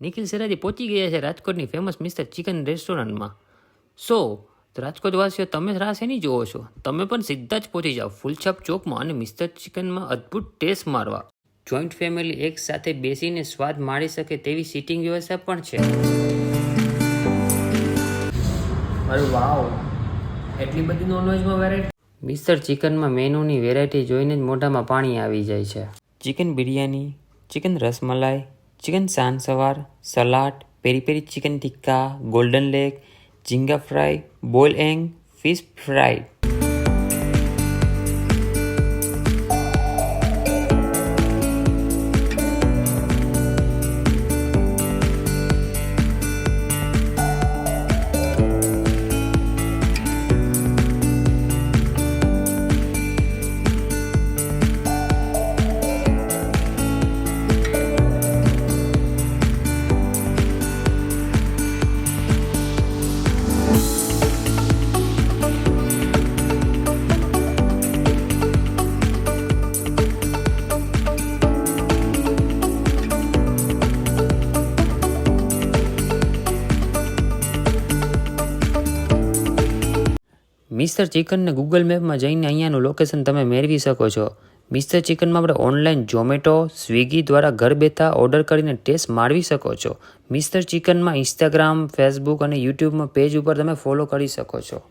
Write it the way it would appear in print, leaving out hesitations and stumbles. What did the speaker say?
નિખિલ સેરાજી પહોંચી ગયા છે રાજકોટની ફેમસ મિસ્ટર ચિકન રેસ્ટોરન્ટમાં. સો રાજકોટવાસીઓ તમે રાહ શેની જોવો છો? તમે પણ સીધા જ પહોંચી જાઓ ફૂલછાપ ચોકમાં અને મિસ્ટર ચિકનમાં અદ્ભુત ટેસ્ટ મારવા. જોઈન્ટ ફેમિલી એક સાથે બેસીને સ્વાદ માણી શકે તેવી સીટિંગ વ્યવસ્થા પણ છે. અરે વાવ, એટલી બધી નોનવેજમાં વેરાયટી. મિસ્ટર ચિકનમાં મેનુની વેરાયટી જોઈને જ મોઢામાં પાણી આવી જાય છે. Chicken biryani, chicken rasmalai, chicken સાન સવાર, salad, peri peri chicken tikka, golden leg, ઝીંગા ફ્રાય, બોલ એંગ, ફિશ ફ્રાય. મિસ્ટર ચિકનને ગૂગલ મેપમાં જઈને અહીંયાનું લોકેશન તમે મેળવી શકો છો. મિસ્ટર ચિકનમાં આપણે ઓનલાઈન ઝોમેટો, સ્વિગી દ્વારા ઘર બેઠા ઓર્ડર કરીને ટેસ્ટ માણવી શકો છો. મિસ્ટર ચિકનમાં ઇન્સ્ટાગ્રામ, ફેસબુક અને યુટ્યુબમાં પેજ ઉપર તમે ફોલો કરી શકો છો.